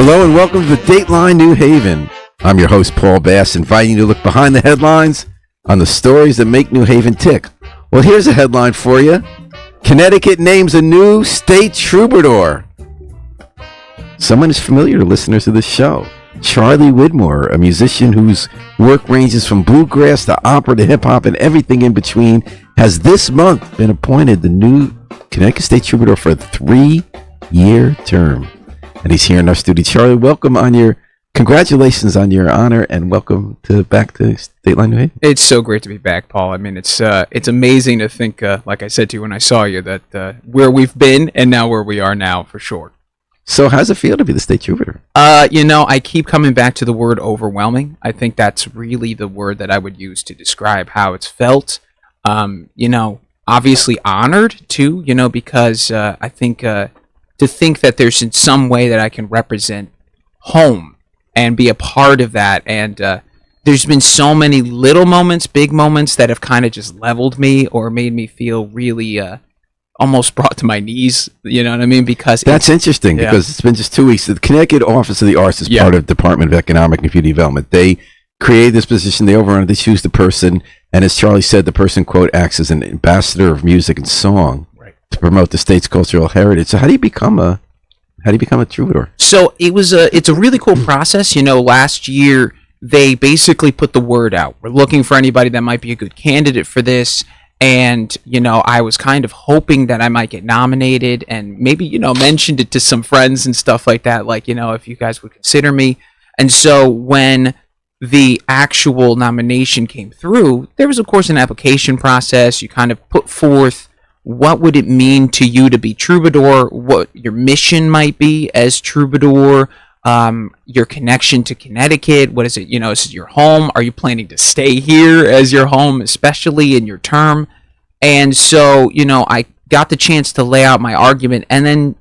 Hello and welcome to Dateline New Haven. I'm your host, Paul Bass, inviting you to look behind the headlines on the stories that make New Haven tick. Well, here's a headline for you. Connecticut names a new state troubadour. Someone is familiar to listeners of this show. Charlie Widmer, a musician whose work ranges from bluegrass to opera to hip-hop and everything in between, has this month been appointed the new Connecticut State Troubadour for a 3-year term. And he's here in our studio. Charlie, congratulations on your honor, and welcome back to Dateline New Haven. It's so great to be back, Paul. I mean, it's amazing to think, like I said to you when I saw you, that where we've been and now where we are now, for sure. So how's it feel to be the state troubadour? I keep coming back to the word overwhelming. I think that's really the word that I would use to describe how it's felt. Obviously honored too, because I think to think that there's in some way that I can represent home and be a part of that. And there's been so many little moments, big moments that have kind of just leveled me or made me feel really almost brought to my knees, you know what I mean? Because that's interesting, because it's been just 2 weeks. The Connecticut Office of the Arts is part of the Department of Economic and Community Development. They created this position, they overrun it, they choose the person, and as Charlie said, the person, quote, acts as an ambassador of music and song to promote the state's cultural heritage. So how do you become a troubadour? So it's a really cool process. Last year they basically put the word out. We're looking for anybody that might be a good candidate for this. And, I was kind of hoping that I might get nominated and maybe, mentioned it to some friends and stuff like that. Like, if you guys would consider me. And so when the actual nomination came through, there was, of course, an application process. You kind of put forth what would it mean to you to be troubadour, what your mission might be as troubadour, your connection to Connecticut. What is it? Is it your home? Are you planning to stay here as your home, especially in your term? And so, I got the chance to lay out my argument and then,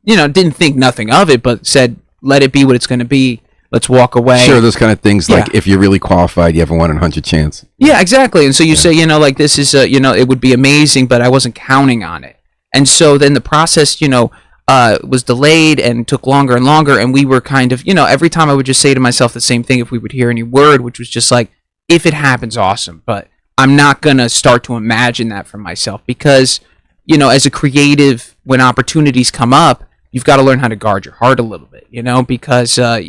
didn't think nothing of it, but said, let it be what it's going to be. Let's walk away. Sure, those kind of things, like if you're really qualified, you have a 1 in 100 chance. Yeah, exactly. And so you say, this is, it would be amazing, but I wasn't counting on it. And so then the process, was delayed and took longer and longer. And we were kind of, every time I would just say to myself the same thing if we would hear any word, which was just like, if it happens, awesome. But I'm not going to start to imagine that for myself because, as a creative, when opportunities come up, you've got to learn how to guard your heart a little bit, because, I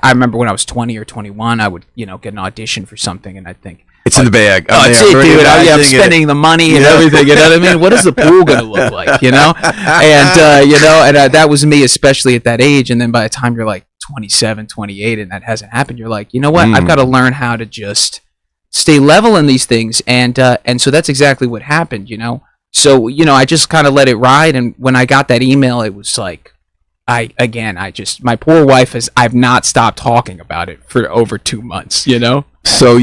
remember when I was 20 or 21, I would, get an audition for something and I'd think, it's in the bag. That's it, dude. I'm spending the money and everything. You know what I mean? What is the pool going to look like? And that was me, especially at that age. And then by the time you're like 27, 28, and that hasn't happened, you're like, you know what? I've got to learn how to just stay level in these things. And so that's exactly what happened. So I just kind of let it ride. And when I got that email, it was like, my poor wife I've not stopped talking about it for over 2 months. So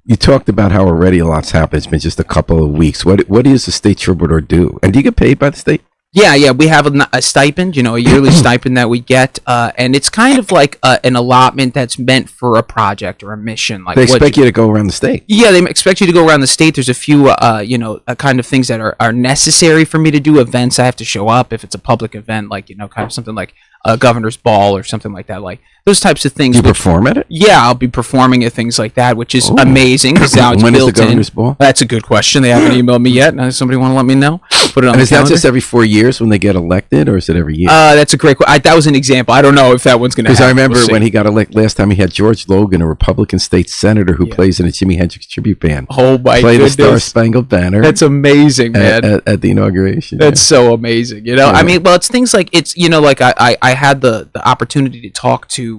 you talked about how already a lot's happened. It's been just a couple of weeks. What does the state troubadour do? And do you get paid by the state? Yeah. We have a stipend, a yearly stipend that we get. And it's kind of like an allotment that's meant for a project or a mission. Like they expect you to go around the state. Yeah, they expect you to go around the state. There's a few, kind of things that are necessary for me to do. Events I have to show up if it's a public event, like, kind of something like a governor's ball or something like that. Like those types of things. You perform at it? Yeah, I'll be performing at things like that, which is amazing because now it's when built is the governor's ball? That's a good question. They haven't emailed me yet. Now, somebody want to let me know? Put it on. And the is calendar. that just every 4 years when they get elected, or is it every year? That's a great question. That was an example. I don't know if that one's going to happen. Because I remember when he got elected last time, he had George Logan, a Republican state senator who plays in a Jimi Hendrix tribute band. Oh my Played goodness! the Star Spangled Banner. That's amazing, man. At the inauguration. That's so amazing. I mean, well, it's things like like I had the opportunity to talk to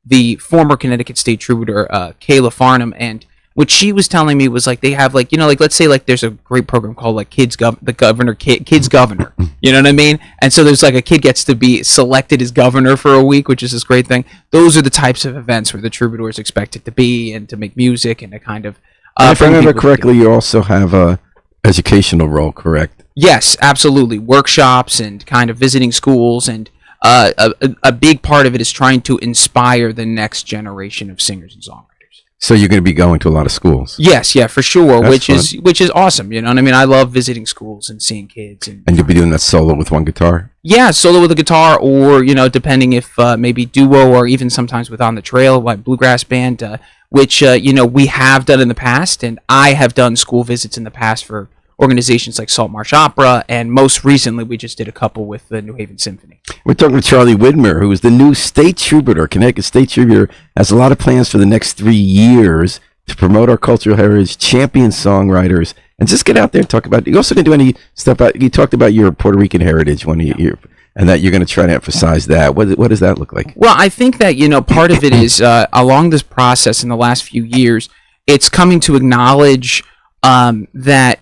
the former Connecticut State Troubadour, Kayla Farnham, and what she was telling me was like they have like let's say like there's a great program called like Kids Governor. You know what I mean? And so there's like a kid gets to be selected as governor for a week, which is this great thing. Those are the types of events where the troubadour is expected to be and to make music and to kind of. If I remember correctly, you also have a educational role, correct? Yes, absolutely. Workshops and kind of visiting schools and. A big part of it is trying to inspire the next generation of singers and songwriters. So you're going to be going to a lot of schools. Yes, yeah, for sure. That's Which is awesome. You know what I mean? I love visiting schools and seeing kids. And you'll be doing that solo with one guitar? Yeah, solo with a guitar, or depending if maybe duo, or even sometimes with On the Trail, like bluegrass band, which we have done in the past, and I have done school visits in the past for organizations like Salt Marsh Opera, and most recently we just did a couple with the New Haven Symphony. We're talking to Charlie Widmer, who is the new state troubadour. Connecticut State Troubadour has a lot of plans for the next 3 years to promote our cultural heritage, champion songwriters, and just get out there and talk about it. You also didn't do any stuff about, you talked about your Puerto Rican heritage and that you're going to try to emphasize that. What does that look like? Well, I think that, part of it is along this process in the last few years, it's coming to acknowledge that,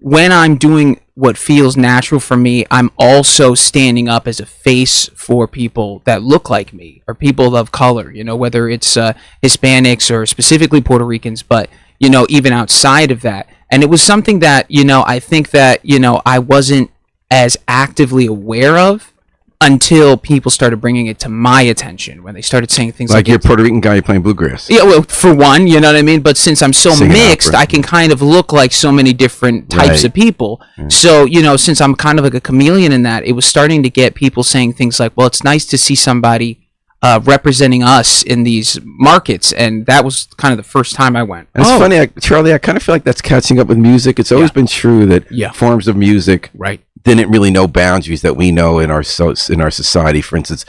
when I'm doing what feels natural for me, I'm also standing up as a face for people that look like me or people of color, whether it's Hispanics or specifically Puerto Ricans, but, even outside of that. And it was something that, I think that, I wasn't as actively aware of until people started bringing it to my attention, when they started saying things like you're a Puerto Rican guy, you're playing bluegrass. Yeah, well, for one, you know what I mean? But since I'm so Singing mixed, opera. I can kind of look like so many different types of people. So, since I'm kind of like a chameleon in that, it was starting to get people saying things like, well, it's nice to see somebody representing us in these markets. And that was kind of the first time I went. And it's funny, Charlie, I kind of feel like that's catching up with music. It's always been true that forms of music didn't really know boundaries that we know in our society. For instance,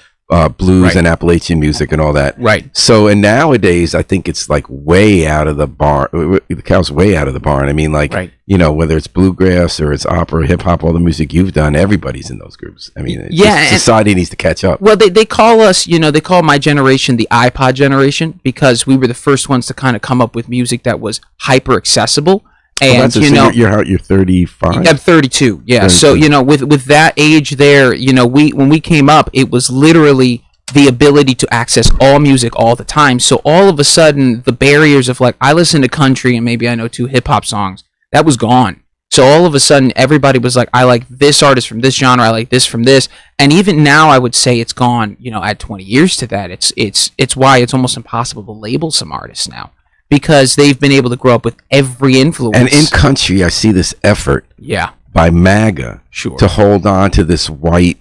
blues and Appalachian music and all that. Right. So, and nowadays, I think it's like way out of the barn. The cow's way out of the barn. I mean, whether it's bluegrass or it's opera, hip hop, all the music you've done, everybody's in those groups. I mean, society needs to catch up. Well, they call us, they call my generation the iPod generation, because we were the first ones to kind of come up with music that was hyper accessible. And you're 35. I'm 32. Yeah. 32. So with that age there, when we came up, it was literally the ability to access all music all the time. So all of a sudden, the barriers of like, I listen to country and maybe I know 2 hip hop songs, that was gone. So all of a sudden, everybody was like, I like this artist from this genre, I like this from this, and even now, I would say it's gone. Add 20 years to that. It's why it's almost impossible to label some artists now, because they've been able to grow up with every influence. And in country, I see this effort by MAGA to hold on to this white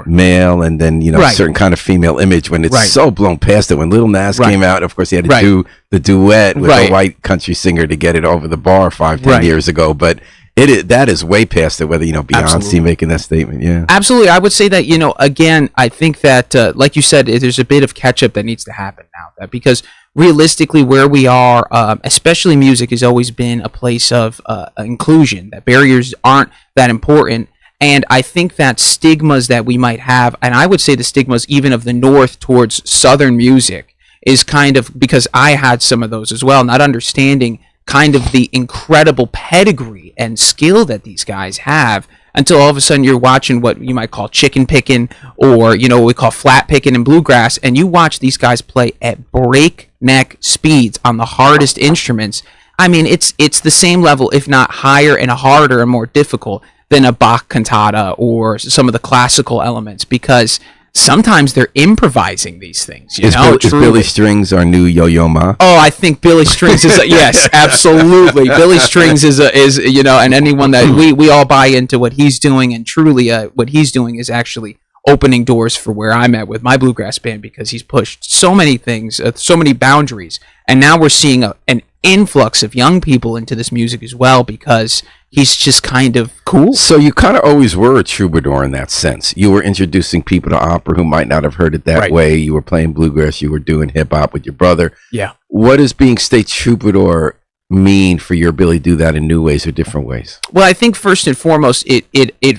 male and then, certain kind of female image when it's so blown past it. When Lil Nas came out, of course, he had to do the duet with a white country singer to get it over the bar 5-10 years ago. But that is way past it, whether, Beyonce making that statement. Yeah, absolutely. I would say that, again, I think that, like you said, there's a bit of catch-up that needs to happen now, because realistically, where we are, especially music, has always been a place of inclusion, that barriers aren't that important. And I think that stigmas that we might have, and I would say the stigmas even of the North towards Southern music, is kind of, because I had some of those as well, not understanding kind of the incredible pedigree and skill that these guys have, until all of a sudden you're watching what you might call chicken picking, or what we call flat picking in bluegrass, and you watch these guys play at breakneck speeds on the hardest instruments. I mean, it's the same level, if not higher and harder and more difficult than a Bach cantata or some of the classical elements, because sometimes they're improvising these things. Is Billy Strings our new Yo-Yo Ma? Oh, I think Billy Strings is yes, absolutely. Billy Strings is and anyone that we all buy into what he's doing, and truly what he's doing is actually opening doors for where I'm at with my bluegrass band, because he's pushed so many things, so many boundaries, and now we're seeing an influx of young people into this music as well, because he's just kind of cool. So you kind of always were a troubadour in that sense. You were introducing people to opera who might not have heard it that way. You were playing bluegrass. You were doing hip hop with your brother. Yeah. What does being state troubadour mean for your ability to do that in new ways or different ways? Well, I think first and foremost, it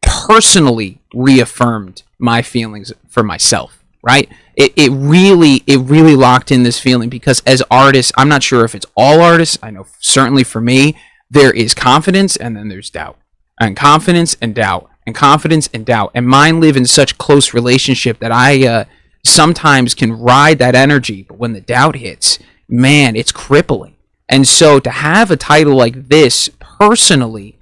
personally reaffirmed my feelings for myself. Right? It really locked in this feeling, because as artists, I'm not sure if it's all artists. I know certainly for me, there is confidence and then there's doubt, and confidence and doubt, and confidence and doubt. And mine live in such close relationship that I sometimes can ride that energy, but when the doubt hits, man, it's crippling. And so to have a title like this personally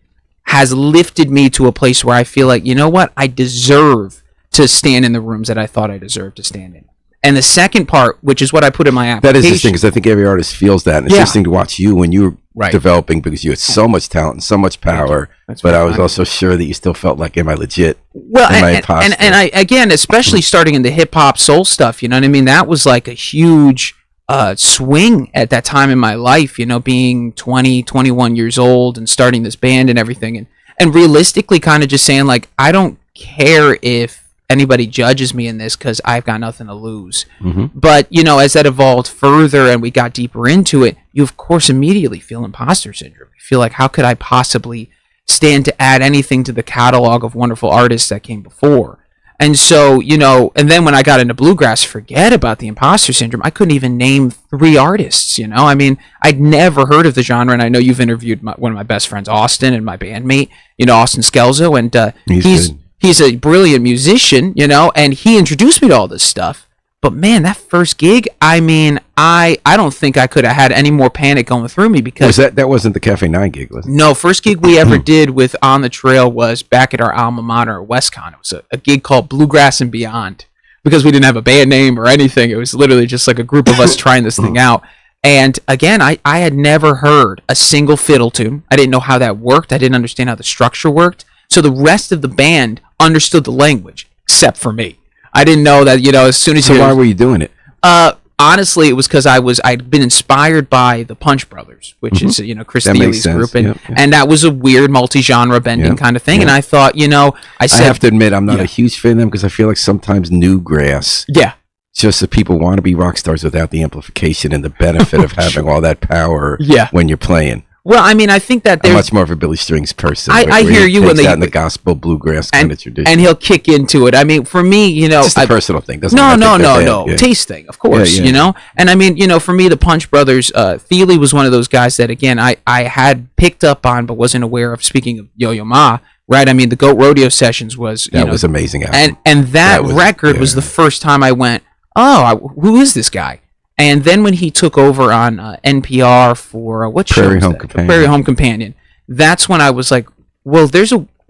has lifted me to a place where I feel like, you know what, I deserve to stand in the rooms that I thought I deserved to stand in. And the second part, which is what I put in my That application. is interesting because I think every artist feels that. And it's Yeah. interesting to watch you when you were Right. developing because you had so much talent and so much power. That's But very I was kind. also sure that you still felt like, am I legit? Well, Am I and imposter? I again, especially starting in the hip hop soul stuff, you know what I mean? That was like a huge swing at that time in my life, you know, being 20, 21 years old and starting this band and everything. And realistically kind of just saying like, I don't care if anybody judges me in this because I've got nothing to lose. But, you know, as that evolved further and we got deeper into it, you of course immediately feel imposter syndrome. You feel like, how could I possibly stand to add anything to the catalog of wonderful artists that came before? And so, you know, and then when I got into bluegrass, forget about the imposter syndrome. I couldn't even name 3 artists, you know? I mean, I'd never heard of the genre, and I know you've interviewed one of my best friends, Austin, and my bandmate, you know, Austin Skelzo, and he's a brilliant musician, you know, and he introduced me to all this stuff. But man, that first gig, I mean, I don't think I could have had any more panic going through me because that wasn't the Cafe 9 gig, was it? no, first gig we ever did with On the Trail was back at our alma mater, WestCon. It was a gig called Bluegrass and Beyond because we didn't have a band name or anything. It was literally just like a group of us trying this thing out. And again, I had never heard a single fiddle tune. I didn't know how that worked. I didn't understand how the structure worked. So the rest of the band understood the language, except for me. I didn't know that, you know, as soon as So why were you doing it? honestly, it was because I'd been inspired by the Punch Brothers, which is, you know, Chris That makes Thiele's sense. group. And, Yep, yep. and that was a weird multi-genre bending Yep, kind of thing. yep. And I thought, you know, I I said, have to admit, I'm not Yeah. a huge fan of them because I feel like sometimes new grass, yeah, just that people want to be rock stars without the amplification and the benefit of having all that power Yeah. when you're playing. well, I mean, I think that I'm there's, much more of a Billy Strings person. I where hear he you when takes they- that in the gospel bluegrass kind of tradition. and he'll kick into it. I mean, for me, you know, It's just a personal thing. Doesn't No, mean I no, think no, they're no. bad. Yeah. Taste thing, of course, Yeah. you know? And I mean, you know, for me, the Punch Brothers, Thiele was one of those guys that, again, I had picked up on but wasn't aware of. Speaking of Yo-Yo Ma, right? I mean, the Goat Rodeo Sessions was, you That know, was amazing album. and that was- record was yeah. the first time I went, who is this guy? And then when he took over on NPR for, what show Prairie was Home that? Companion. Prairie Home Companion. That's when I was like, well,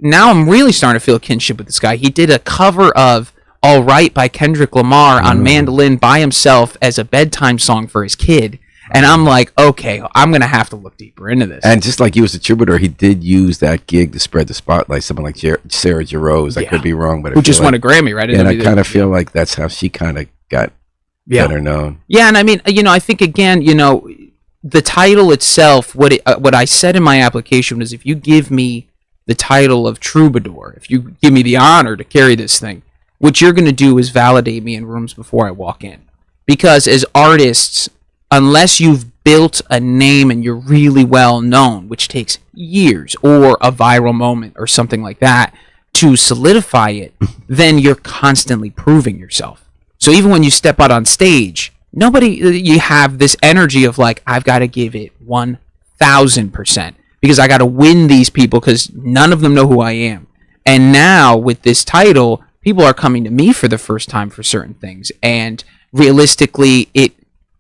now I'm really starting to feel a kinship with this guy. He did a cover of All Right by Kendrick Lamar on mandolin by himself as a bedtime song for his kid. And I'm like, okay, I'm going to have to look deeper into this. And just like you as a troubadour, he did use that gig to spread the spotlight. Someone like Sarah Jarosz, I Yeah. could be wrong, but I who feel just like, won a Grammy, right? and I kind of feel like that's how she kind of got Yeah. better known. Yeah, and I mean, you know, I think again, you know, the title itself, what I said in my application was, if you give me the title of Troubadour, if you give me the honor to carry this thing, what you're going to do is validate me in rooms before I walk in. Because as artists, unless you've built a name and you're really well known, which takes years, or a viral moment or something like that to solidify it, then you're constantly proving yourself. So even when you step out on stage, you have this energy of like, I've got to give it 1,000% because I got to win these people because none of them know who I am. And now with this title, people are coming to me for the first time for certain things. And realistically, it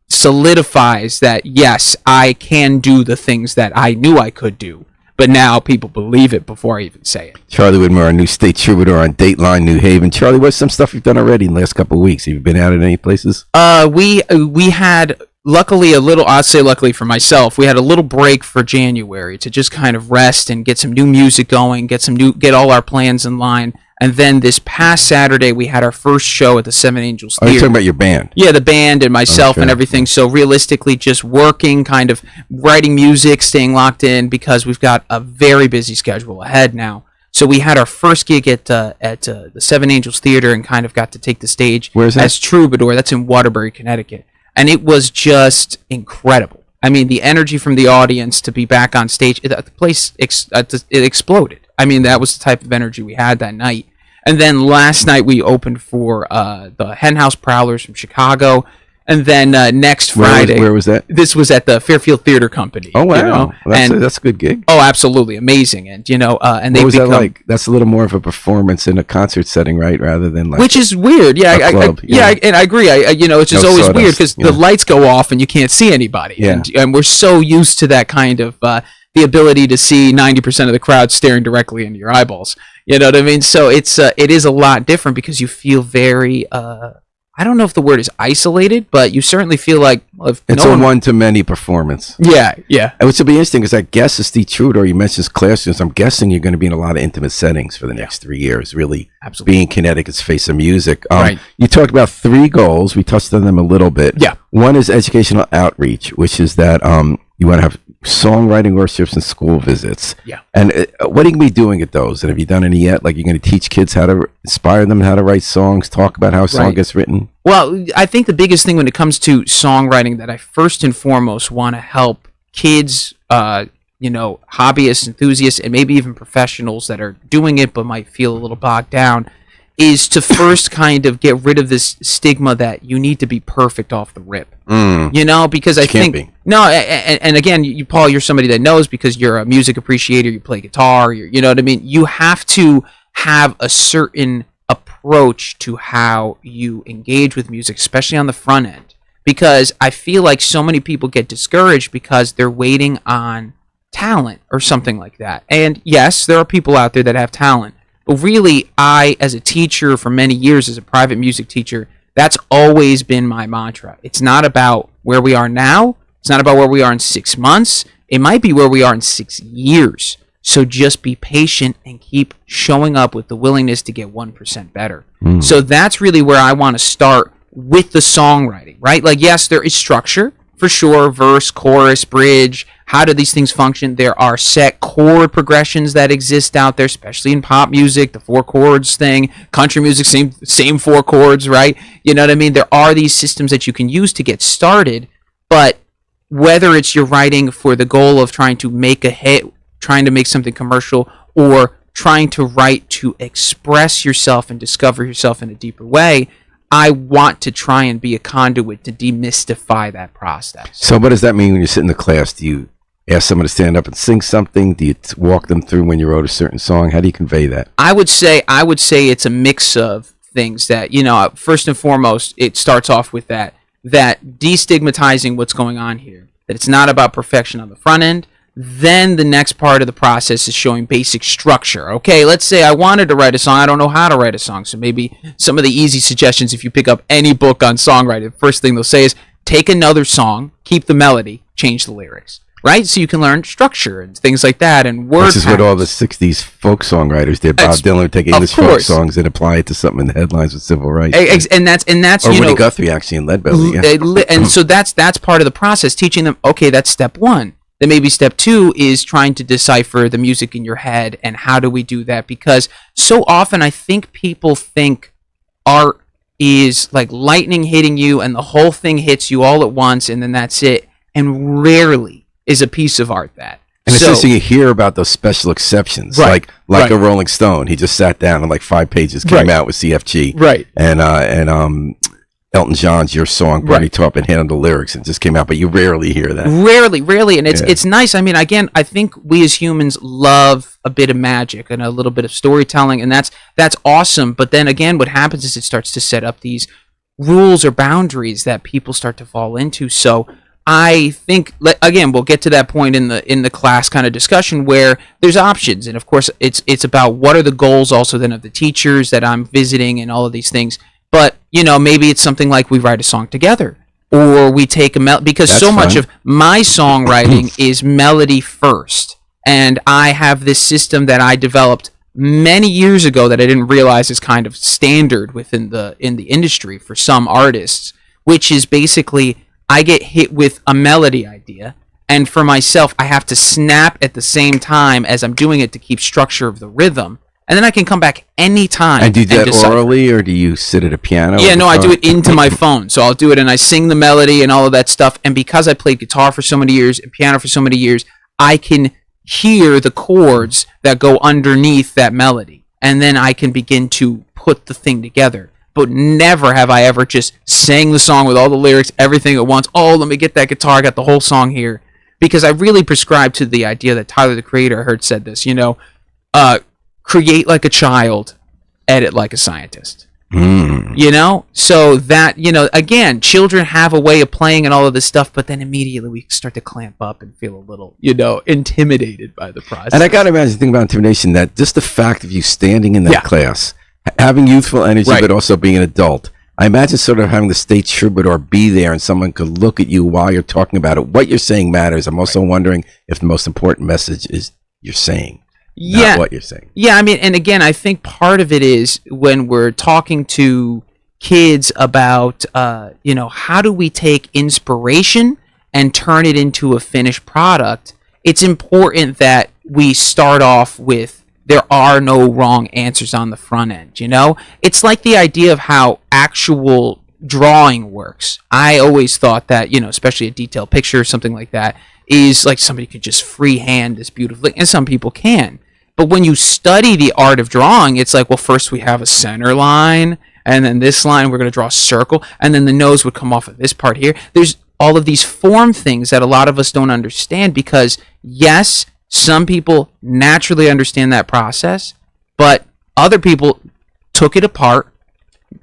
solidifies that, yes, I can do the things that I knew I could do. But now people believe it before I even say it. Charlie Widmer, our new state troubadour on Dateline, New Haven. Charlie, what's some stuff you've done already in the last couple of weeks? Have you been out at any places? We had luckily I'll say luckily for myself, we had a little break for January to just kind of rest and get some new music going, get all our plans in line. And then this past Saturday, we had our first show at the Seven Angels Oh, you're Theater. talking about your band. Yeah, the band and myself and Okay. everything. So realistically, just working, kind of writing music, staying locked in because we've got a very busy schedule ahead now. So we had our first gig at the Seven Angels Theater and kind of got to take the stage Where's that? as Troubadour. That's in Waterbury, Connecticut. And it was just incredible. I mean, the energy from the audience to be back on stage, the place it exploded. I mean, that was the type of energy we had that night. And then last night we opened for the Henhouse Prowlers from Chicago. And then next Friday, Where was that? this was at the Fairfield Theater Company. Oh, wow. You know? That's a good gig. Oh, absolutely amazing. And, you know, and What they was become, that like? That's a little more of a performance in a concert setting, right? Rather than like... which is weird. Yeah, A club, yeah. and I agree. You know, it's just No always sawdust, weird because yeah. the lights go off and you can't see anybody. Yeah. And we're so used to that kind of the ability to see 90% of the crowd staring directly into your eyeballs. You know what I mean? So it is a lot different because you feel very I don't know if the word is isolated, but you certainly feel like, well, if it's no a one, one-to-many performance. yeah, yeah. And which will be interesting because I guess as Steve Troubadour, you mentioned classrooms. I'm guessing you're going to be in a lot of intimate settings for the next 3 years, really Absolutely. being Connecticut's face of music. Right. You talked about 3 goals. We touched on them a little bit. Yeah. One is educational outreach, which is that you want to have songwriting workshops and school visits. Yeah. And what are you going to be doing at those? And have you done any yet? Like, you're going to teach kids how to inspire them how to write songs, talk about how a song Right. gets written? Well, I think the biggest thing when it comes to songwriting that I first and foremost want to help kids, hobbyists, enthusiasts, and maybe even professionals that are doing it but might feel a little bogged down, is to first kind of get rid of this stigma that you need to be perfect off the rip. Because I Can't think be. no, and again, you Paul, you're somebody that knows because you're a music appreciator, you play guitar, you know what I mean. You have to have a certain approach to how you engage with music, especially on the front end, because I feel like so many people get discouraged because they're waiting on talent or something like that. And yes, there are people out there that have talent, but really, I, as a teacher for many years, as a private music teacher, that's always been my mantra. It's not about where we are now. It's not about where we are in 6 months. It might be where we are in 6 years. So just be patient and keep showing up with the willingness to get 1% better. So that's really where I want to start with the songwriting, right? Like, yes, there is structure, for sure, verse, chorus, bridge. How do these things function? There are set chord progressions that exist out there, especially in pop music, the 4 chords thing. Country music, same 4 chords, right? You know what I mean? There are these systems that you can use to get started, but whether it's you're writing for the goal of trying to make a hit, trying to make something commercial, or trying to write to express yourself and discover yourself in a deeper way, I want to try and be a conduit to demystify that process. So what does that mean when you sit in the class? Do you ask someone to stand up and sing something? Do you walk them through when you wrote a certain song? How do you convey that? I would say it's a mix of things that, first and foremost, it starts off with that destigmatizing what's going on here, that it's not about perfection on the front end. Then the next part of the process is showing basic structure. Okay, let's say I wanted to write a song. I don't know how to write a song. So maybe some of the easy suggestions, if you pick up any book on songwriting, the first thing they'll say is take another song, keep the melody, change the lyrics. Right? So you can learn structure and things like that and word This is what all the 60s folk songwriters did. Bob Dylan would take English folk songs and apply it to something in the headlines with civil rights. And that's or Woody Guthrie, actually, in Leadbelly. Yeah. And so that's part of the process, teaching them, okay, that's step 1. Then maybe step 2 is trying to decipher the music in your head, and how do we do that? Because so often I think people think art is like lightning hitting you and the whole thing hits you all at once and then that's it. And rarely is a piece of art that. And it's interesting you hear about those special exceptions, Right. like a Rolling Stone. He just sat down and like 5 pages came out with CFG, Right. And Elton John's "Your Song," Bernie Taupin handled the lyrics and it just came out. But you rarely hear that. Rarely, and it's nice. I mean, again, I think we as humans love a bit of magic and a little bit of storytelling, and that's awesome. But then again, what happens is it starts to set up these rules or boundaries that people start to fall into. So I think, again, we'll get to that point in the class kind of discussion where there's options, and of course it's about what are the goals also then of the teachers that I'm visiting and all of these things. But maybe it's something like we write a song together, or we take because That's so fun. much of my songwriting is melody first, and I have this system that I developed many years ago that I didn't realize is kind of standard in the industry for some artists, which is basically I get hit with a melody idea, and for myself, I have to snap at the same time as I'm doing it to keep structure of the rhythm, and then I can come back anytime. And do you do that orally, or do you sit at a piano? Yeah, no, I do it into my phone. So I'll do it, and I sing the melody and all of that stuff. And because I played guitar for so many years and piano for so many years, I can hear the chords that go underneath that melody, and then I can begin to put the thing together. But never have I ever just sang the song with all the lyrics, everything at once. Oh, let me get that guitar. I got the whole song here. Because I really prescribe to the idea that Tyler, the Creator, I heard said this, create like a child, edit like a scientist. So that, again, children have a way of playing and all of this stuff, but then immediately we start to clamp up and feel a little, intimidated by the process. And I got to imagine, think about intimidation, that just the fact of you standing in that class, having youthful energy, but also being an adult, I imagine sort of having the state troubadour be there and someone could look at you while you're talking about it. What you're saying matters. I'm also wondering if the most important message is you're saying, not what you're saying. Yeah, I mean, and again, I think part of it is when we're talking to kids about, how do we take inspiration and turn it into a finished product, it's important that we start off with there are no wrong answers on the front end, It's like the idea of how actual drawing works. I always thought that, especially a detailed picture or something like that, is like somebody could just freehand this beautifully, and some people can. But when you study the art of drawing, it's like, well, first we have a center line, and then this line we're going to draw a circle, and then the nose would come off of this part here. There's all of these form things that a lot of us don't understand because, yes, some people naturally understand that process, but other people took it apart,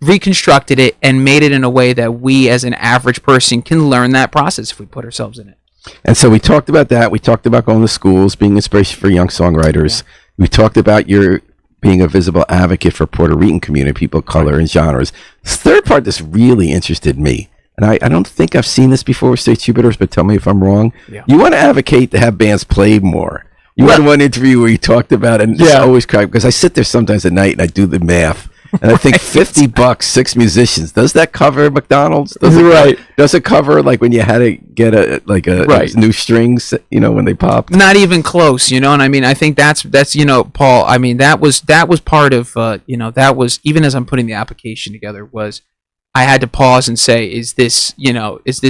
reconstructed it, and made it in a way that we as an average person can learn that process if we put ourselves in it. And so we talked about that. We talked about going to schools, being inspiration for young songwriters. Yeah. We talked about your being a visible advocate for Puerto Rican community, people of color, and genres. This third part that's really interested me, and I don't think I've seen this before with state troubadours, but tell me if I'm wrong. Yeah. You want to advocate to have bands play more. You had one interview where you talked about it, and it's always crazy because I sit there sometimes at night and I do the math, and I think $50, 6 musicians. Does that cover McDonald's? Does it cover like when you had to get a new strings, when they popped? Not even close, and I mean I think that's Paul. I mean that was part of that was, even as I'm putting the application together, was I had to pause and say, is this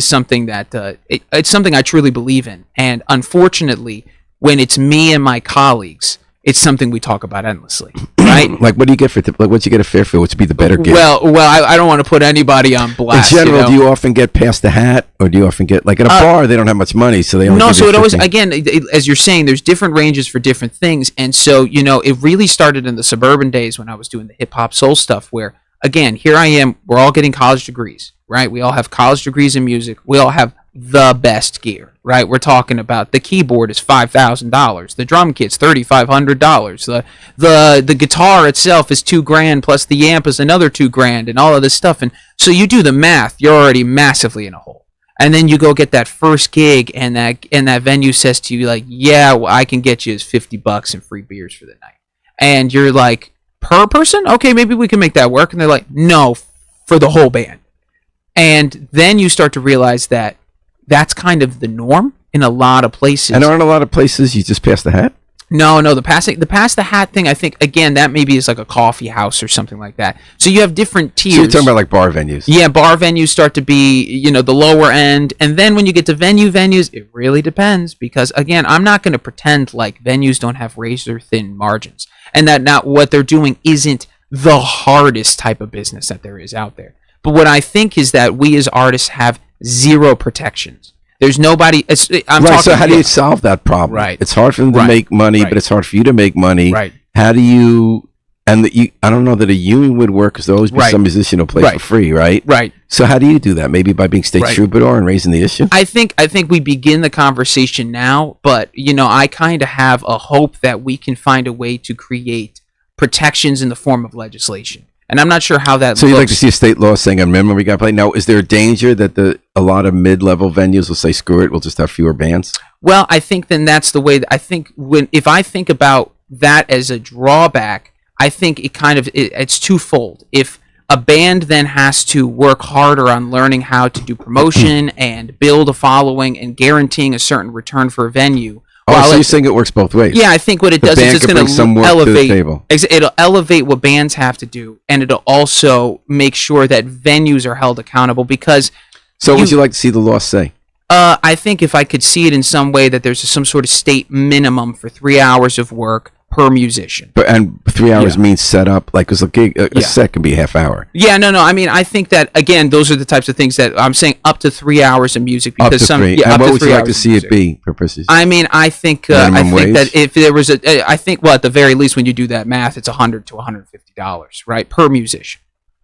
something that it's something I truly believe in, and unfortunately, when it's me and my colleagues, it's something we talk about endlessly, right? Like, what do you get for what'd you get at Fairfield? What's be the better gift? Well, I don't want to put anybody on blast. In general, do you often get past the hat, or do you often get like at a bar? They don't have much money, so they only no. So it always, again, as you're saying, there's different ranges for different things, and so it really started in the suburban days when I was doing the hip hop soul stuff, where again, here I am, we're all getting college degrees, right? We all have college degrees in music. We all have the best gear, right? We're talking about the keyboard is $5,000, the drum kit's $3,500, the guitar itself is $2,000 plus the amp is another $2,000, and all of this stuff. And so you do the math, you're already massively in a hole. And then you go get that first gig, and that venue says to you like, yeah, well, I can get you is $50 and free beers for the night. And you're like, per person? Okay, maybe we can make that work. And they're like, no, for the whole band. And then you start to realize that that's kind of the norm in a lot of places. And aren't a lot of places you just pass the hat? No, the pass the hat thing, I think, again, that maybe is like a coffee house or something like that. So you have different tiers. So you're talking about like bar venues. Yeah, bar venues start to be, the lower end. And then when you get to venues, it really depends. Because, again, I'm not going to pretend like venues don't have razor-thin margins. And that not what they're doing isn't the hardest type of business that there is out there. But what I think is that we as artists have zero protections. There's nobody. So how do you solve that problem? Right. It's hard for them to make money, but it's hard for you to make money. Right. How do you? And I don't know that a union would work because there'll always be some musician who'll play for free, right? Right. So how do you do that? Maybe by being state troubadour and raising the issue? I think we begin the conversation now, but I kind of have a hope that we can find a way to create protections in the form of legislation. And I'm not sure how that looks. So you'd like to see a state law saying, minimum we got to play? Now, is there a danger that a lot of mid-level venues will say, screw it, we'll just have fewer bands? Well, I think then that's the way. If I think about that as a drawback, I think it's twofold. If a band then has to work harder on learning how to do promotion and build a following and guaranteeing a certain return for a venue. So you're saying it works both ways? Yeah, I think what it does is it's going to elevate. It'll elevate what bands have to do, and it'll also make sure that venues are held accountable. Because what would you like to see the law say? I think if I could see it in some way that there's some sort of state minimum for 3 hours of work per musician. And 3 hours means set up, like, because a set can be a half hour. Yeah, no. I mean, I think that, again, those are the types of things that I'm saying up to 3 hours of music. Because up to three. And what would you like to see it be for precision? I mean, I think that if there was at the very least, when you do that math, it's $100 to $150, right, per musician.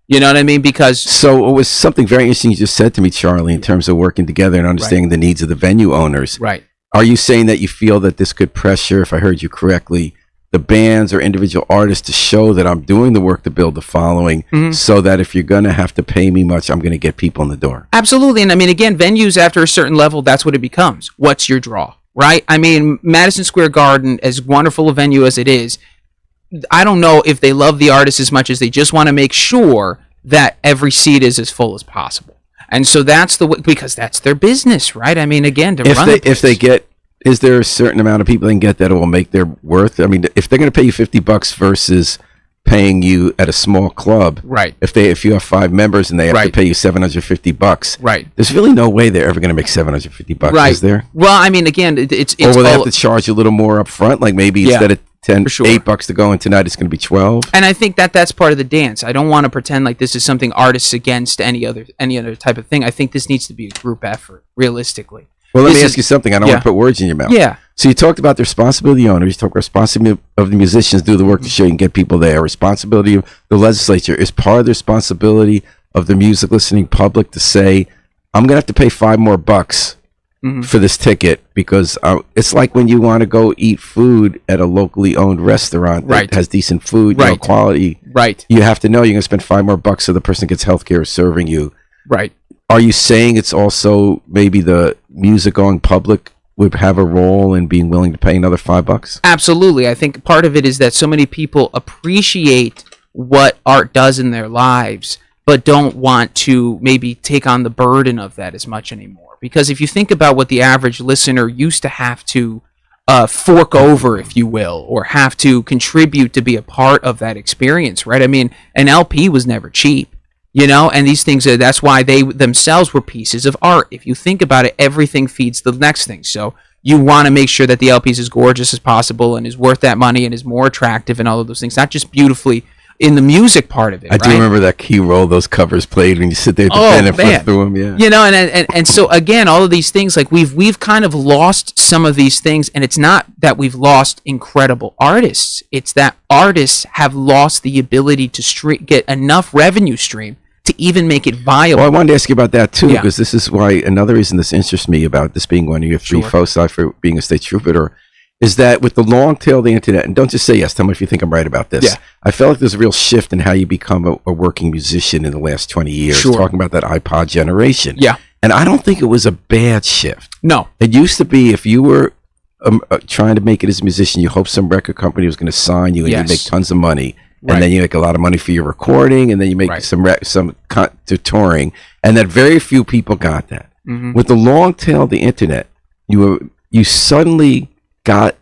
You know what I mean? Because so it was something very interesting you just said to me, Charlie, in terms of working together and understanding the needs of the venue owners. Right. Are you saying that you feel that this could pressure, if I heard you correctly, the bands or individual artists to show that I'm doing the work to build the following, so that if you're going to have to pay me much, I'm going to get people in the door. Absolutely. And I mean, again, venues after a certain level, that's what it becomes. What's your draw, right? I mean, Madison Square Garden, as wonderful a venue as it is, I don't know if they love the artists as much as they just want to make sure that every seat is as full as possible. And so that's the way, because that's their business, right? I mean, again, If they get, is there a certain amount of people they can get that it will make their worth? I mean, if they're going to pay you $50 versus paying you at a small club, right? If you have 5 members and they have to pay you $750, right? There's really no way they're ever going to make $750, right? Is there? Well, I mean, again, it's or will they have to charge you a little more up front? Like maybe instead of $8 to go in tonight, it's going to be 12. And I think that that's part of the dance. I don't want to pretend like this is something artists against any other type of thing. I think this needs to be a group effort, realistically. Well, let me ask you something. I don't want to put words in your mouth. Yeah. So you talked about the responsibility of the owners. You talked about responsibility of the musicians do the work to show you can get people there. Responsibility of the legislature is part of the responsibility of the music listening public to say, I'm going to have to pay $5 more for this ticket, because it's like when you want to go eat food at a locally owned restaurant that has decent food, you know, quality. Right. You have to know you're going to spend $5 more so the person gets healthcare serving you. Right. Are you saying it's also maybe the music-going public would have a role in being willing to pay another $5? Absolutely. I think part of it is that so many people appreciate what art does in their lives, but don't want to maybe take on the burden of that as much anymore. Because if you think about what the average listener used to have to fork over, if you will, or have to contribute to be a part of that experience, right? I mean, an LP was never cheap. You know, and these things, that's why they themselves were pieces of art. If you think about it, everything feeds the next thing. So you want to make sure that the LP is as gorgeous as possible and is worth that money and is more attractive and all of those things, not just beautifully in the music part of it. I do remember that key role those covers played when you sit there at the pen and flip through them. Yeah, you know, and so again, all of these things, like we've kind of lost some of these things, and it's not that we've lost incredible artists; it's that artists have lost the ability to get enough revenue stream to even make it viable. Well, I wanted to ask you about that too, because this is why another reason this interests me about this being one of your 3 foci for being a state troubadour is that with the long tail of the internet, and don't just say yes, tell me if you think I'm right about this. Yeah. I felt like there's a real shift in how you become a working musician in the last 20 years, talking about that iPod generation. Yeah. And I don't think it was a bad shift. No. It used to be if you were trying to make it as a musician, you hope some record company was going to sign you and you make tons of money. And then you make a lot of money for your recording, and then you make some to touring, and that very few people got that. With the long tail of the internet, you suddenly got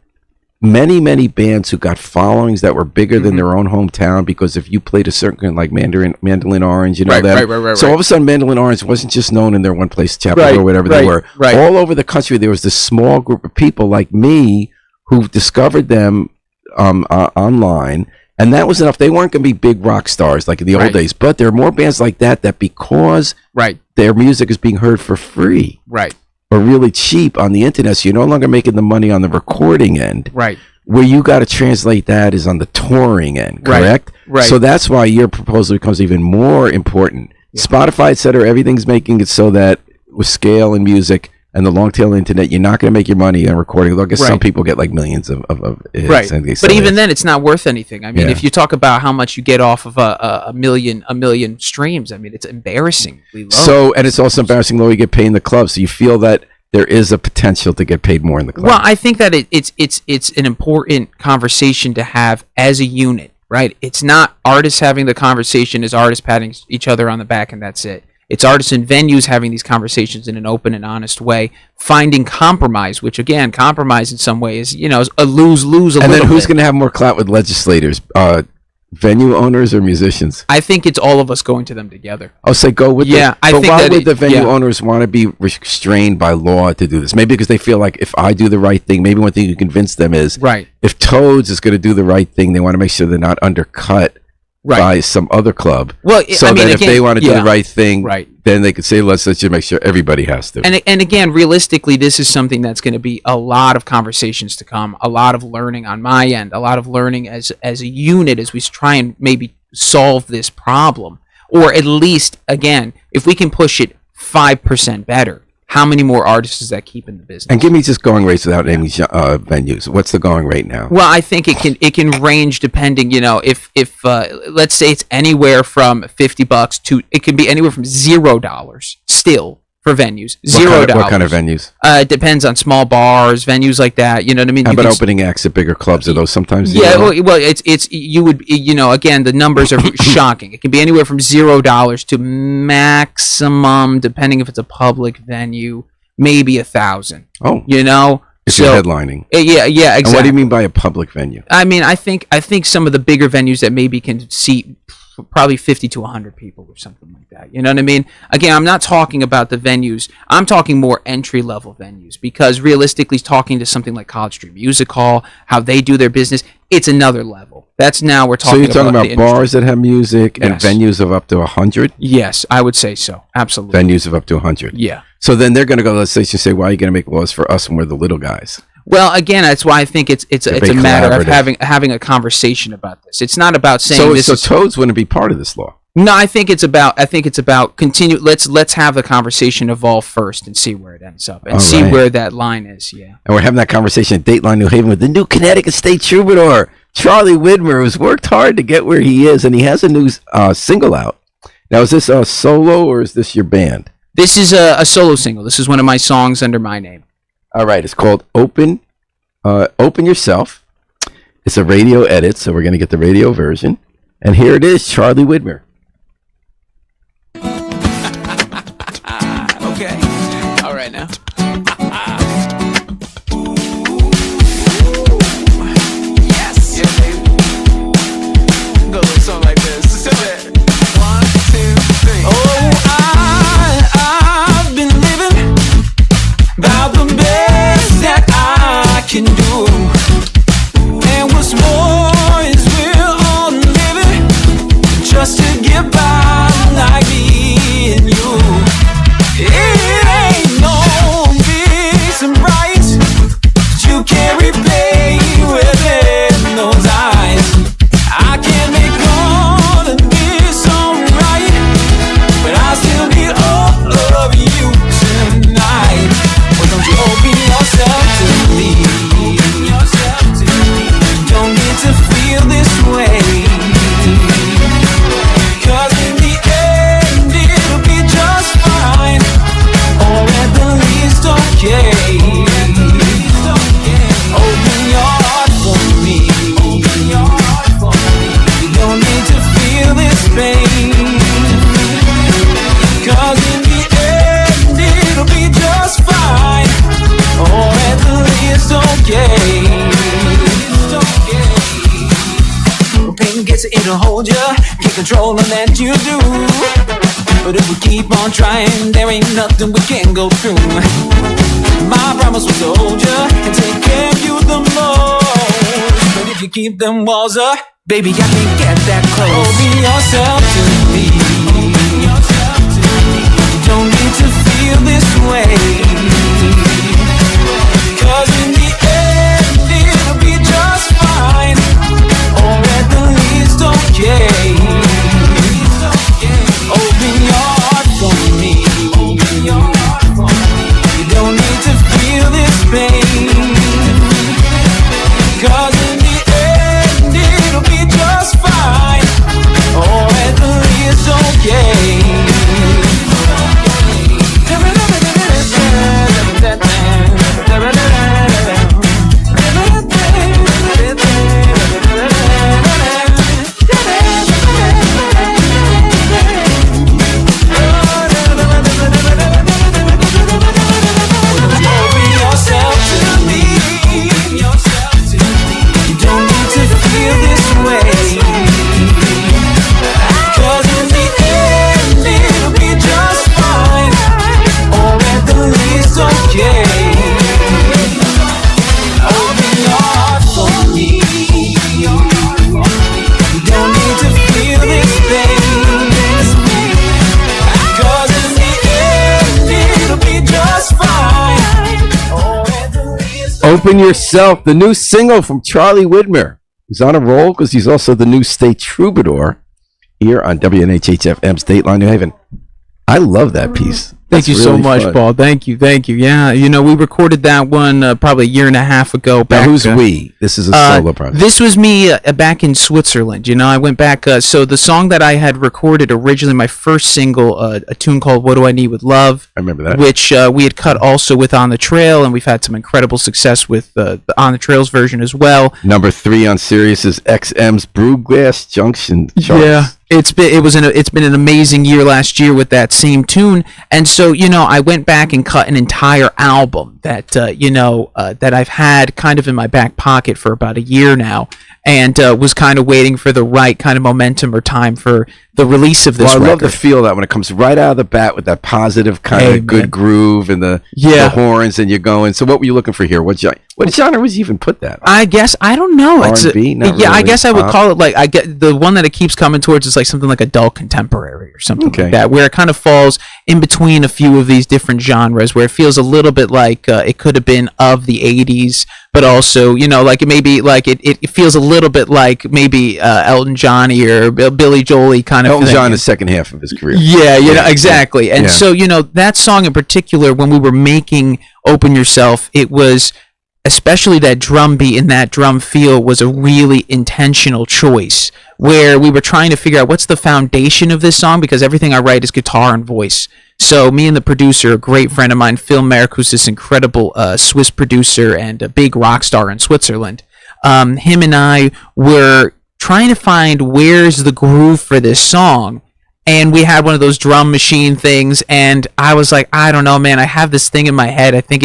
many bands who got followings that were bigger than their own hometown, because if you played a certain like Mandolin Orange, you know that. So all of a sudden, Mandolin Orange wasn't just known in their one place chapel or whatever they were. All over the country, there was this small group of people like me who discovered them online. And that was enough. They weren't going to be big rock stars like in the old days, but there are more bands like that because their music is being heard for free, or really cheap on the internet. So you're no longer making the money on the recording end, Where you got to translate that is on the touring end, correct? Right. So that's why your proposal becomes even more important. Spotify, et cetera, everything's making it so that with scale and music and the long tail internet, you're not going to make your money on recording. Look, some people get like millions of hits. But even then, it's not worth anything. I mean, if you talk about how much you get off of a million streams, I mean, it's embarrassingly low. So, and it's also embarrassing low you get paid in the club. So you feel that there is a potential to get paid more in the club. Well, I think that it's an important conversation to have as a unit, right? It's not artists having the conversation as artists patting each other on the back and that's it. It's artists and venues having these conversations in an open and honest way, finding compromise, which again, compromise in some way is, is a lose-lose. And then who's going to have more clout with legislators? Venue owners or musicians? I think it's all of us going to them together. Oh, so go with but why would the venue owners want to be restrained by law to do this? Maybe because they feel like if I do the right thing, maybe one thing you convince them is if Toads is going to do the right thing, they want to make sure they're not undercut by some other club. Well, if they want to do the right thing, then they could say, let's just make sure everybody has to. And again, realistically, this is something that's going to be a lot of conversations to come, a lot of learning on my end, a lot of learning as a unit as we try and maybe solve this problem. Or at least, again, if we can push it 5% better, how many more artists does that keep in the business? And give me just going rates without naming venues. What's the going rate now? Well, I think it can range depending, if let's say it's anywhere from $50 to, it can be anywhere from $0 still for venues. $0. What kind of venues? It depends on small bars, venues like that. You know what I mean? How about opening acts at bigger clubs? Are those sometimes zero? Yeah, well, it's you would, again, the numbers are shocking. It can be anywhere from $0 to maximum, depending if it's a public venue, maybe 1,000. Oh, if so you're headlining. Yeah, exactly. And what do you mean by a public venue? I mean, I think some of the bigger venues that maybe can seat probably 50 to 100 people or something like that. You know what I mean? Again, I'm not talking about the venues. I'm talking more entry-level venues, because realistically, talking to something like College Street Music Hall, how they do their business, it's another level. That's now we're talking about. So you're talking about bars that have music and Yes. venues of up to 100? Yes, I would say so. Absolutely. Venues of up to 100. Yeah. So then they're going to go to the station and say, why are you going to make laws for us when we're the little guys? Well, again, that's why I think it's a matter of having a conversation about this. It's not about saying So Toads wouldn't be part of this law. No, I think it's about continue. Let's have the conversation evolve first and see where it ends up and see where that line is. Yeah. And we're having that conversation at Dateline New Haven with the new Connecticut State Troubadour, Charlie Widmer, who's worked hard to get where he is, and he has a new single out. Now, is this a solo or is this your band? This is a solo single. This is one of my songs under my name. All right, it's called Open Yourself. It's a radio edit, so we're going to get the radio version. And here it is, Charlie Widmer. Okay. All right now. Yes. Yeah, baby. Go a little something like this. 1, 2, 3. Oh, I've been living about the best that I can do. And what's more is we're all living just to get by like me and you. It ain't no big surprise that you can't repay within those eyes. I can't make all of this alright, but I still need all of you tonight. Well, don't you open yourself to me? You don't need to feel this way, 'cause in the end it'll be just fine, or at the least okay. Open your heart for me. You don't need to feel this pain, 'cause in the end it'll be just fine, or at the least okay. When pain gets it, it'll hold you, get control and that you do. But if we keep on trying, there ain't nothing we can't go through. My promise was to hold you and take care of you the most. But if you keep them walls up, baby, I can't get that close. Open yourself to me. You don't need to feel this way, 'cause in the end it'll be just fine, or at the least okay. Open your heart for me. You don't need to feel this pain, 'cause in the end it'll be just fine, or at the least okay. Open Yourself, the new single from Charlie Widmer. He's on a roll because he's also the new state troubadour here on WNHH-FM's Dateline New Haven. I love that piece. Thank you so really much, fun. Paul. Thank you. Yeah, we recorded that one probably a year and a half ago. Now, Back, who's we? This is a solo project. This was me back in Switzerland. I went back. So the song that I had recorded originally, my first single, a tune called "What Do I Need with Love," I remember that. which we had cut also with "On the Trail," and we've had some incredible success with the "On the Trail's" version as well. Number 3 on Sirius's XM's Brewgrass Junction charts. Yeah. It's been an amazing year last year with that same tune, and so I went back and cut an entire album that that I've had kind of in my back pocket for about a year now, and was kind of waiting for the right kind of momentum or time for the release of this Well, I love record. to feel that when it comes right out of the bat with that positive kind of good groove and the horns, and you're going. So what were you looking for here? What genre was you even put that on? I guess I don't know. R&B? Not I really. guess I would Pop? call it like I get the one that it keeps coming towards is like something like adult contemporary or something like that, where it kind of falls in between a few of these different genres, where it feels a little bit like it could have been of the '80s, but also like it feels a little bit like maybe Elton John or Billy Joel kind of Elton thing. John, the second half of his career. Yeah, exactly. And Yeah. so that song in particular, when we were making "Open Yourself," it was, especially that drum beat and that drum feel, was a really intentional choice, where we were trying to figure out what's the foundation of this song, because everything I write is guitar and voice. So me and the producer, a great friend of mine, Phil Merrick, who's this incredible Swiss producer and a big rock star in Switzerland, him and I were trying to find where's the groove for this song. And we had one of those drum machine things, and I was like, I don't know, man, I have this thing in my head. I think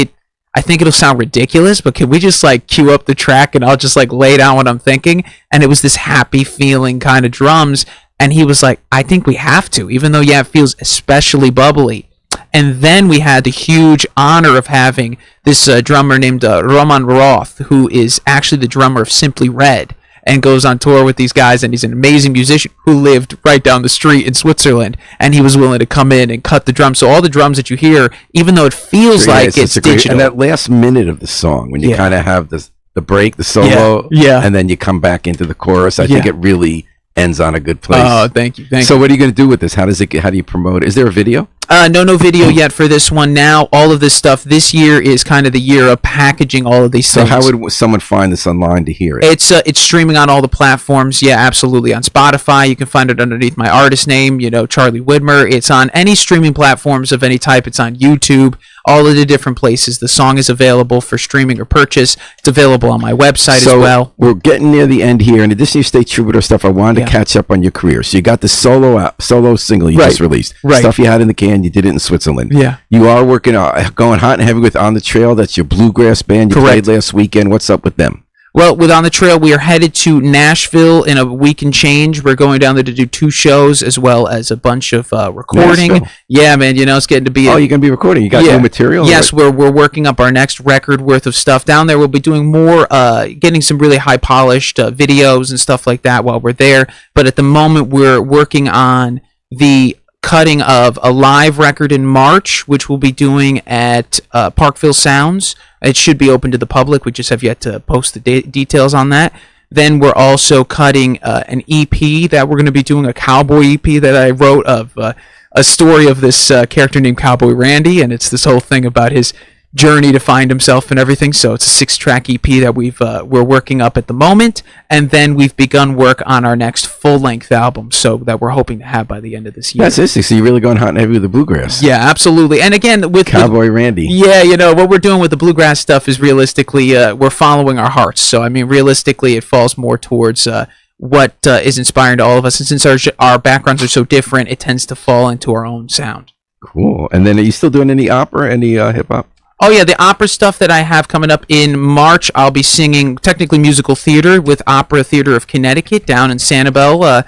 it'll sound ridiculous, but can we just like cue up the track and I'll just like lay down what I'm thinking? And it was this happy feeling kind of drums. And he was like, I think we have to, even though, it feels especially bubbly. And then we had the huge honor of having this drummer named Roman Roth, who is actually the drummer of Simply Red, and goes on tour with these guys, and he's an amazing musician who lived right down the street in Switzerland, and he was willing to come in and cut the drums. So all the drums that you hear, even though it feels like it's digital. And that last minute of the song, when you kind of have the break, the solo, and then you come back into the chorus, I think it really ends on a good place. Oh, thank you. So what are you going to do with this? How do you promote it? Is there a video? No video yet for this one. Now, all of this stuff this year is kind of the year of packaging all of these things. So how would someone find this online to hear it? It's streaming on all the platforms. Yeah, absolutely. On Spotify, you can find it underneath my artist name, Charlie Widmer. It's on any streaming platforms of any type. It's on YouTube, all of the different places. The song is available for streaming or purchase. It's available on my website as well. We're getting near the end here. In addition to State Troubadour stuff, I wanted to catch up on your career. So you got the solo single you just released. Right. Stuff you had in the can. You did it in Switzerland. Yeah. You are working going hot and heavy with On the Trail. That's your bluegrass band you played last weekend. What's up with them? Well, with On the Trail, we are headed to Nashville in a week and change. We're going down there to do 2 shows as well as a bunch of recording. Nashville. Yeah, man, it's getting to be... you're going to be recording. You got new material? Yes, we're working up our next record worth of stuff. Down there, we'll be doing more, getting some really high-polished videos and stuff like that while we're there. But at the moment, we're working on the cutting of a live record in March, which we'll be doing at Parkville Sounds. It should be open to the public. We just have yet to post the details on that. Then we're also cutting an EP that we're going to be doing, a cowboy EP that I wrote of a story of this character named Cowboy Randy, and it's this whole thing about his journey to find himself and everything. So it's a 6-track EP that we're working up at the moment, and then we've begun work on our next full-length album, so that we're hoping to have by the end of this year. That's interesting. So you're really going hot and heavy with the bluegrass. Yeah, absolutely. And again, with Cowboy Randy. Yeah, what we're doing with the bluegrass stuff is realistically we're following our hearts. So I mean, realistically, it falls more towards what is inspiring to all of us, and since our backgrounds are so different, it tends to fall into our own sound. Cool. And then are you still doing any opera, any hip hop? Oh, yeah, the opera stuff that I have coming up in March, I'll be singing technically musical theater with Opera Theater of Connecticut down in Sanibel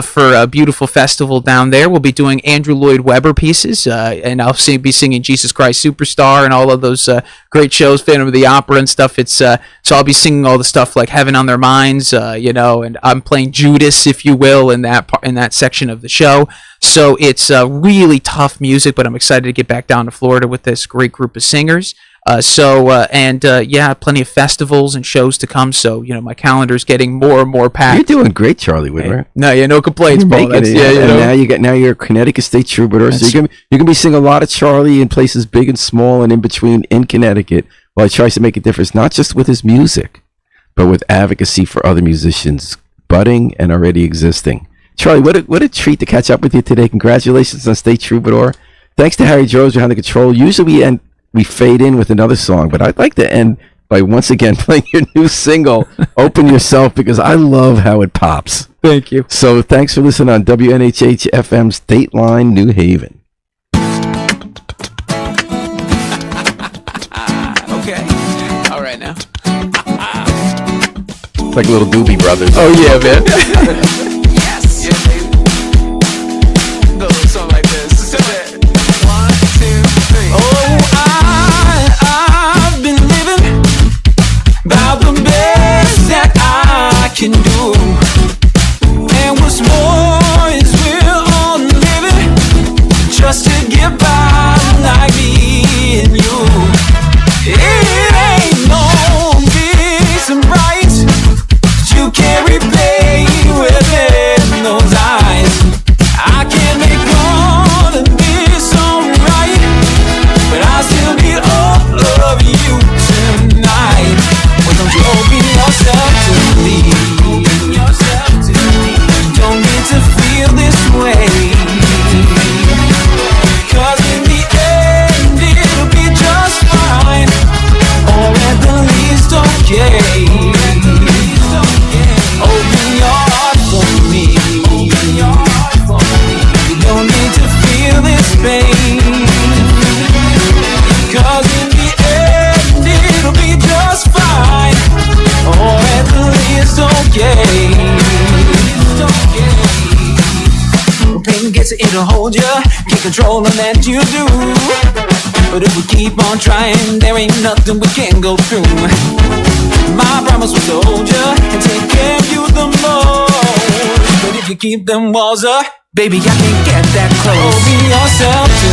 for a beautiful festival down there. We'll be doing Andrew Lloyd Webber pieces, and I'll be singing Jesus Christ Superstar and all of those great shows, Phantom of the Opera and stuff. So I'll be singing all the stuff like Heaven on Their Minds, and I'm playing Judas, if you will, in that section of the show. So it's really tough music, but I'm excited to get back down to Florida with this great group of singers. Yeah, plenty of festivals and shows to come. So my calendar's getting more and more packed. You're doing great, Charlie Widmer. No complaints, Paul. Now you're a Connecticut State Troubadour. So you're gonna be singing a lot of Charlie in places big and small and in between in Connecticut, while he tries to make a difference not just with his music, but with advocacy for other musicians, budding and already existing. Charlie, what a treat to catch up with you today. Congratulations on State Troubadour. Thanks to Harry Jones behind the control. Usually we fade in with another song, but I'd like to end by once again playing your new single, Open Yourself, because I love how it pops. Thank you. So thanks for listening on WNHH FM's Dateline, New Haven. Okay. All right now. It's like little Doobie Brothers. Oh, yeah, man. Yes. Yeah, baby. Go a little song like this. 1, 2, 3. Oh, I've been living by the best that I can do. And what's more is we're all living just to get by like me and you. It ain't no peace and bright you can't repay within those eyes. I can't make all of this alright, but I still need all of you tonight. Well, don't you open yourself to me? Open yourself to me. Don't need to feel this way, 'cause in the end it'll be just fine, or at the least okay. Open your heart for me. Open your heart for me. You don't need to feel this pain, 'cause in the end it'll be just fine, or at the least okay. When pain gets it'll hold you, get control and let you do. But if we keep on trying, there ain't nothing we can't go through. My promise was to hold you and take care of you the most. But if you keep them walls up, baby, I can't get that close. Open yourself to